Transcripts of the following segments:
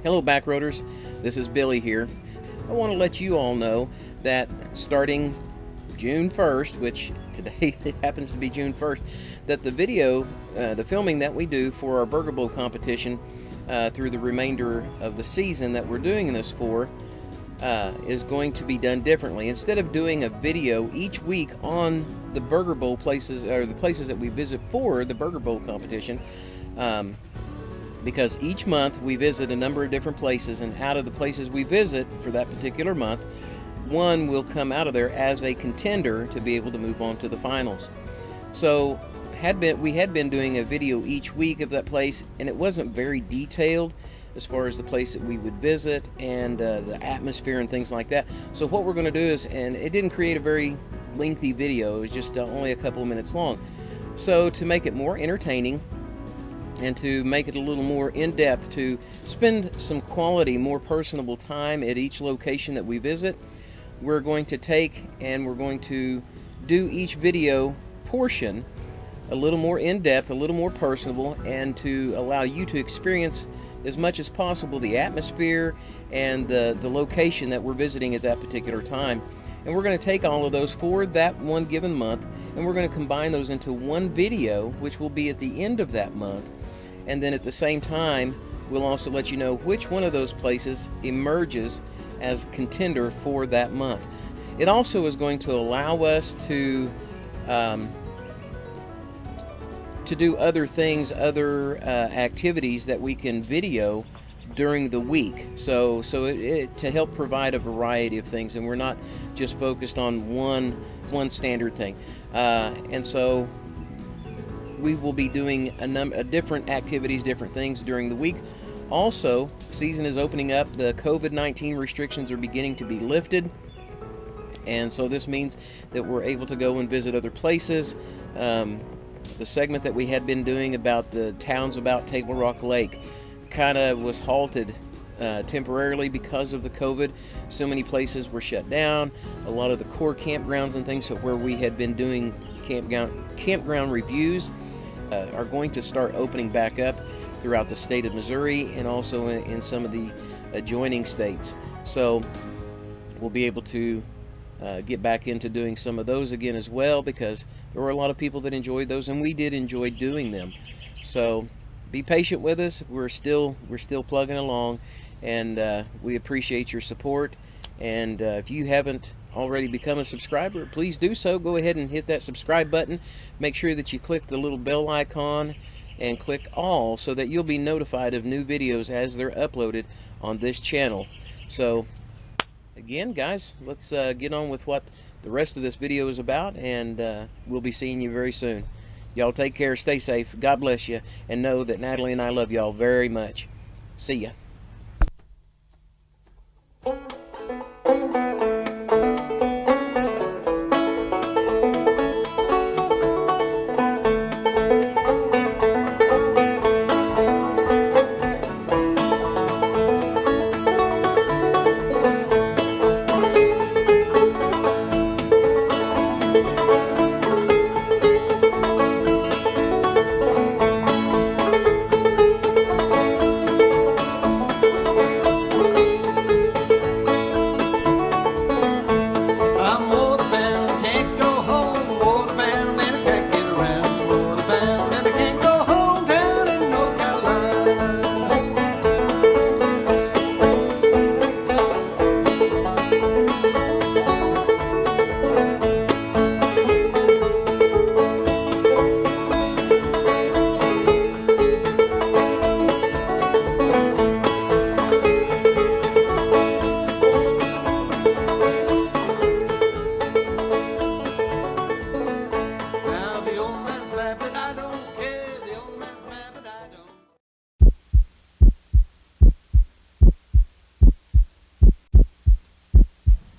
Hello Backroaders, this is Billy here. I want to let you all know that starting June 1st, which today happens to be June 1st, that the video, the filming that we do for our Burger Bowl competition through the remainder of the season that we're doing this for is going to be done differently. Instead of doing a video each week on the Burger Bowl places, or the places that we visit for the Burger Bowl competition, because each month we visit a number of different places, and out of the places we visit for that particular month, one will come out of there as a contender to be able to move on to the finals. So we had been doing a video each week of that place, and it wasn't very detailed as far as the place that we would visit and the atmosphere and things like that. So what we're going to do is, and it didn't create a very lengthy video, it was just only a couple of minutes long. So to make it more entertaining and to make it a little more in-depth, to spend some quality, more personable time at each location that we visit, we're going to take and we're going to do each video portion a little more in-depth, a little more personable, and to allow you to experience as much as possible the atmosphere and the location that we're visiting at that particular time. And we're going to take all of those for that one given month, and we're going to combine those into one video, which will be at the end of that month. And then at the same time, we'll also let you know which one of those places emerges as contender for that month. It also is going to allow us to do other things, other activities that we can video during the week. So to help provide a variety of things, and we're not just focused on one standard thing. And so we will be doing a number of different activities, different things during the week. Also, season is opening up. The COVID-19 restrictions are beginning to be lifted, and so this means that we're able to go and visit other places. The segment that we had been doing about the towns about Table Rock Lake kind of was halted temporarily because of the COVID. So many places were shut down. A lot of the core campgrounds and things where we had been doing campground reviews are going to start opening back up throughout the state of Missouri, and also in some of the adjoining states. So we'll be able to get back into doing some of those again as well, because there were a lot of people that enjoyed those, and we did enjoy doing them. So be patient with us. We're still plugging along, and we appreciate your support. And if you haven't already become a subscriber, please do so. Go ahead and hit that subscribe button. Make sure that you click the little bell icon and click all, so that you'll be notified of new videos as they're uploaded on this channel. So again, guys, let's get on with what the rest of this video is about, and we'll be seeing you very soon. Y'all take care, stay safe, God bless you, and know that Natalie and I love y'all very much. See ya.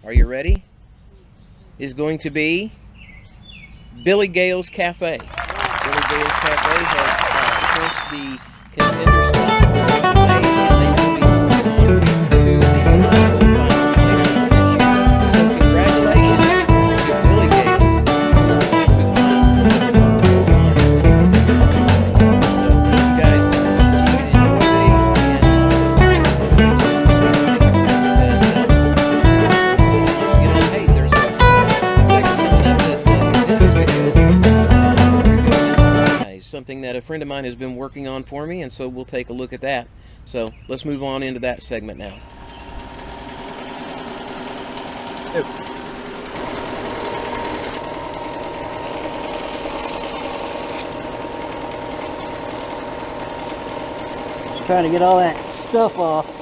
Are you ready? Is going to be Billy Gale's Cafe. Billy Gale's Cafe has clinched the contender spot. something that a friend of mine has been working on for me, and so we'll take a look at that. So let's move on into that segment now. Just trying to get all that stuff off.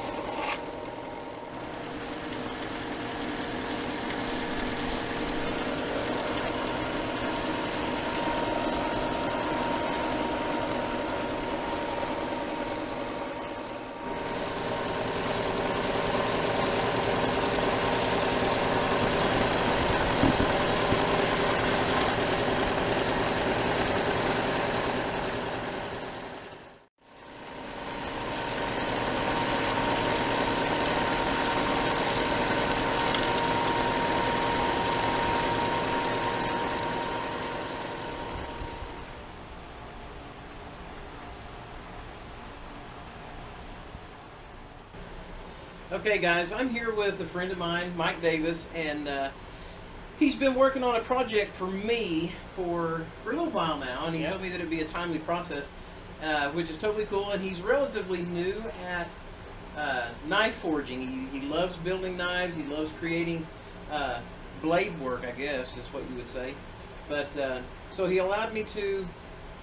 Okay guys, I'm here with a friend of mine, Mike Davis, and he's been working on a project for me for a little while now, and he told me that it'd be a timely process, which is totally cool. And he's relatively new at knife forging. He loves building knives, he loves creating blade work, I guess is what you would say. But so he allowed me to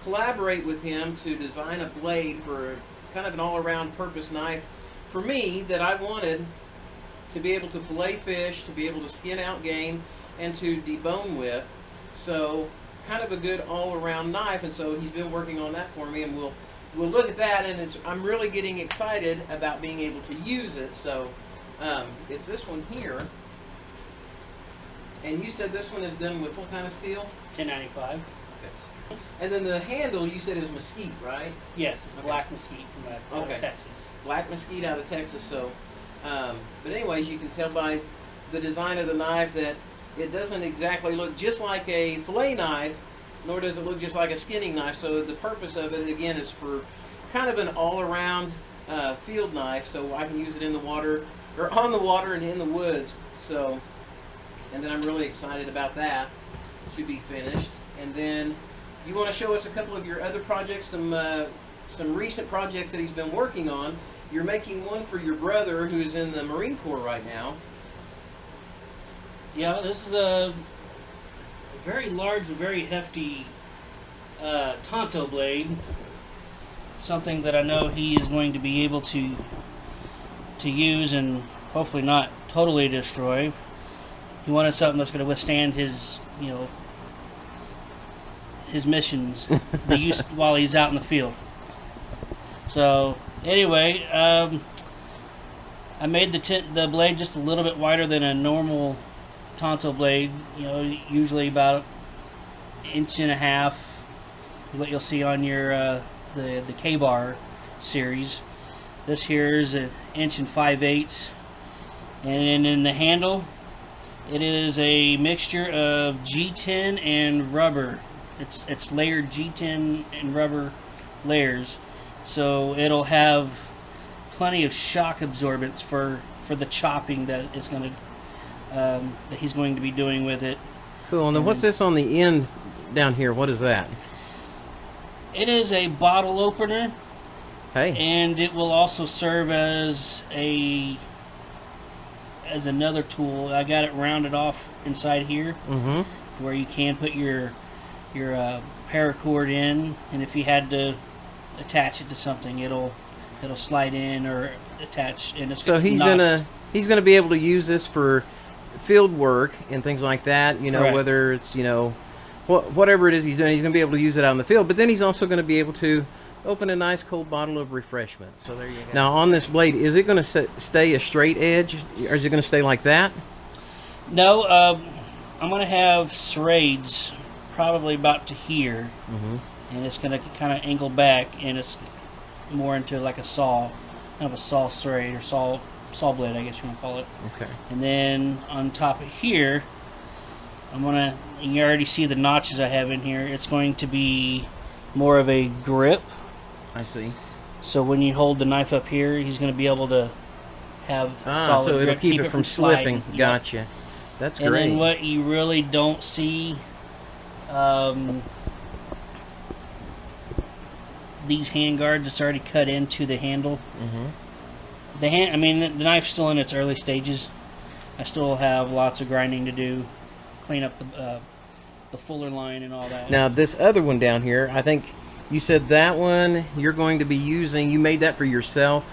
collaborate with him to design a blade for kind of an all-around purpose knife for me that I wanted to be able to fillet fish, to be able to skin out game, and to debone with. So kind of a good all-around knife, and so he's been working on that for me, and we'll look at that. And I'm really getting excited about being able to use it. So it's this one here, and you said this one is done with what kind of steel? 1095. Okay. And then the handle you said is mesquite, right? Yes, it's black mesquite from out of Texas. Black mesquite out of Texas. So, but anyways, you can tell by the design of the knife that it doesn't exactly look just like a fillet knife, nor does it look just like a skinning knife. So the purpose of it, again, is for kind of an all-around field knife, so I can use it in the water, or on the water and in the woods. So, and then I'm really excited about that to be finished. And then you want to show us a couple of your other projects, some recent projects that he's been working on. You're making one for your brother who is in the Marine Corps right now. Yeah, this is a very large and very hefty Tonto blade. Something that I know he is going to be able to use and hopefully not totally destroy. He wanted something that's going to withstand his, his missions, the use while he's out in the field. So anyway, I made the blade just a little bit wider than a normal Tonto blade. Usually about 1.5 inches, what you'll see on your the K-bar series. This here is 1.5 inches, and in the handle, it is a mixture of G10 and rubber. It's layered G10 and rubber layers, so it'll have plenty of shock absorbance for the chopping that is going to that he's going to be doing with it. Cool. And then what's this on the end down here? What is that? It is a bottle opener. Hey. And it will also serve as another tool. I got it rounded off inside here, where you can put your paracord in, and if you had to attach it to something, it'll slide in or attach. And it's so he's gonna be able to use this for field work and things like that. Correct. Whether it's whatever it is he's doing, he's gonna be able to use it out in the field. But then he's also gonna be able to open a nice cold bottle of refreshment. So there you go. Now on this blade, is it going to stay a straight edge, or is it going to stay like that? No, I'm going to have serrades probably about to here, and it's going to kind of angle back, and it's more into like a saw, kind of a saw serrade or saw blade, I guess you want to call it. Okay. And then on top of here, you already see the notches I have in here. It's going to be more of a grip. I see. So when you hold the knife up here, he's going to be able to have a solid so it'll grip, keep it from slipping. sliding. Gotcha. That's great. And then what you really don't see these hand guards, it's already cut into the handle. Mm-hmm. The knife's still in its early stages. I still have lots of grinding to do, clean up the fuller line and all that. Now this other one down here, I think you said that one you're going to be using. You made that for yourself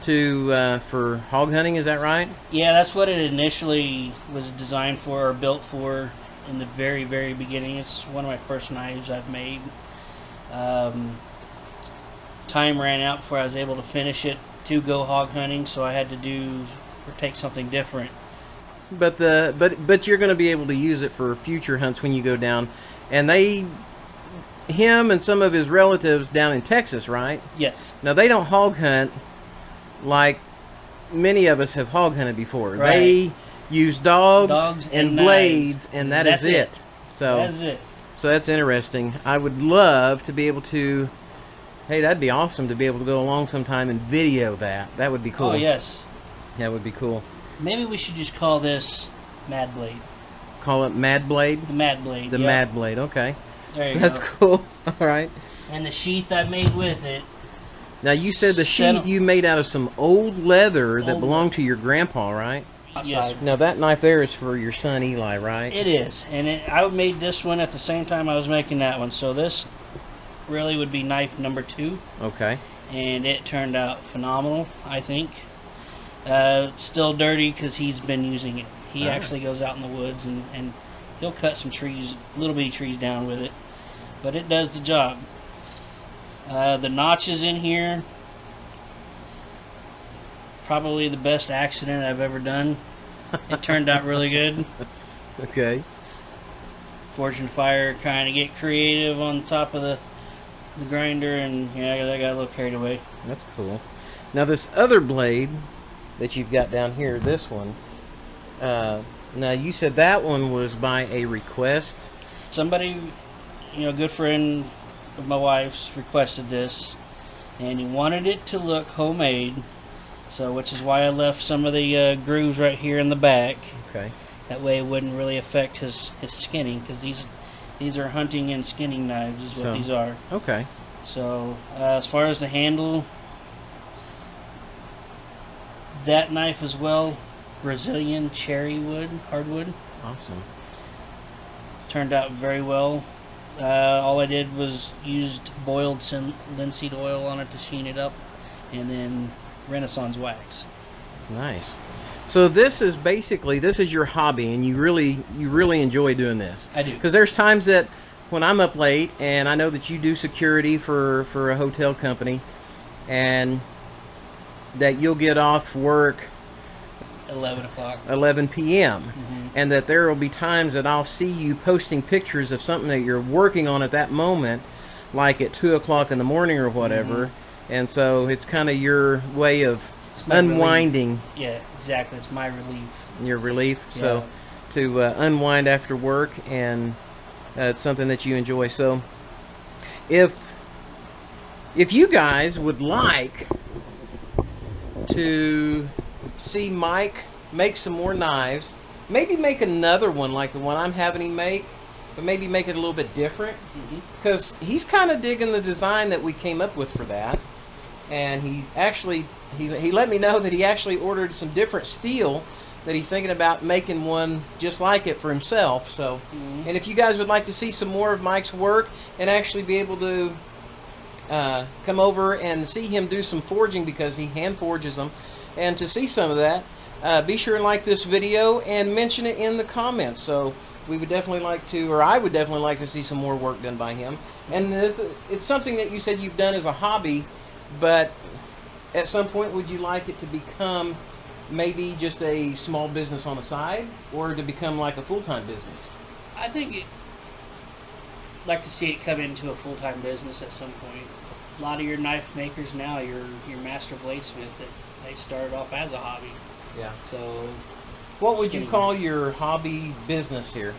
for hog hunting. Is that right? Yeah, that's what it initially was designed for or built for in the very, very beginning. It's one of my first knives I've made. Time ran out before I was able to finish it to go hog hunting, so I had to take something different. But you're going to be able to use it for future hunts when you go down. And him and some of his relatives down in Texas, right? Yes. Now they don't hog hunt like many of us have hog hunted before. Right. They use dogs and blades, knives, and that's it. So that's it. So that's interesting. I would love to be able to. Hey, that'd be awesome to be able to go along sometime and video that. That would be cool. Oh yes. That would be cool. Maybe we should just call this M.A.D blade. Call it M.A.D blade? The M.A.D blade. The M.A.D blade, okay. There you so go. That's cool. All right. And the sheath I made with it. Now you said the sheath you made out of some old leather that belonged to your grandpa, right? Yes. Now that knife there is for your son Eli, right? It is. And I made this one at the same time I was making that one. So this really would be knife number 2. Okay. And it turned out phenomenal, I think. Still dirty because he's been using it. He actually goes out in the woods and he'll cut some trees, little bitty trees down with it. But it does the job. The notches in here, probably the best accident I've ever done. It turned out really good. Okay. Fortune Fire kind of get creative on top of the grinder, and yeah, I got a little carried away. That's cool. Now this other blade that you've got down here, this one, now you said that one was by a request. Somebody, a good friend of my wife's requested this, and he wanted it to look homemade, so which is why I left some of the grooves right here in the back. Okay. That way it wouldn't really affect his skinning, because these are hunting and skinning knives is what these are. Okay. So as far as the handle, that knife as well, Brazilian cherry wood, hardwood. Awesome. Turned out very well. All I did was used boiled linseed oil on it to sheen it up, and then Renaissance wax. Nice. So this is your hobby, and you really enjoy doing this. I do. Because there's times that when I'm up late, and I know that you do security for a hotel company, and that you'll get off work 11 o'clock. 11 p.m. Mm-hmm. And that there will be times that I'll see you posting pictures of something that you're working on at that moment, like at 2 o'clock in the morning or whatever. Mm-hmm. And so it's kind of your way of unwinding. Relief. Yeah, exactly. It's my relief. Your relief. Yeah. So to unwind after work, and it's something that you enjoy. So if you guys would like to see Mike make some more knives, maybe make another one like the one I'm having him make, but maybe make it a little bit different, because he's kind of digging the design that we came up with for that. And he's actually he let me know that he actually ordered some different steel, that he's thinking about making one just like it for himself. So and if you guys would like to see some more of Mike's work and actually be able to come over and see him do some forging, because he hand forges them, and to see some of that, be sure and like this video and mention it in the comments. So we would definitely like to, or I would definitely like to see some more work done by him. And it's something that you said you've done as a hobby, but at some point would you like it to become maybe just a small business on the side, or to become like a full-time business? I think I'd like to see it come into a full-time business at some point. A lot of your knife makers now, your master bladesmith, they started off as a hobby. Yeah. So what would you call your hobby business here?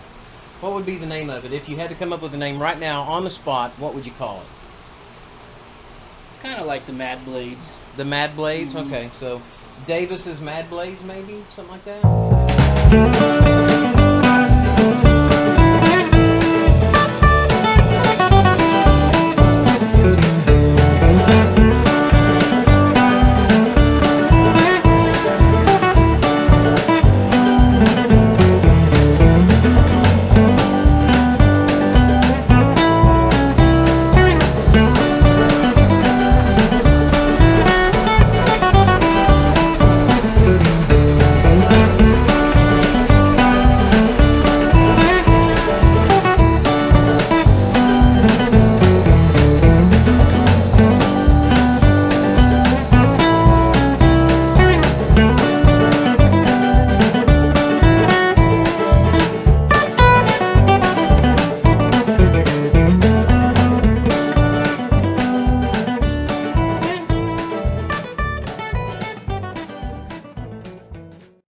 What would be the name of it? If you had to come up with a name right now on the spot, what would you call it? Kind of like the M.A.D blades. The M.A.D blades? Okay, so Davis's M.A.D blades, maybe? Something like that?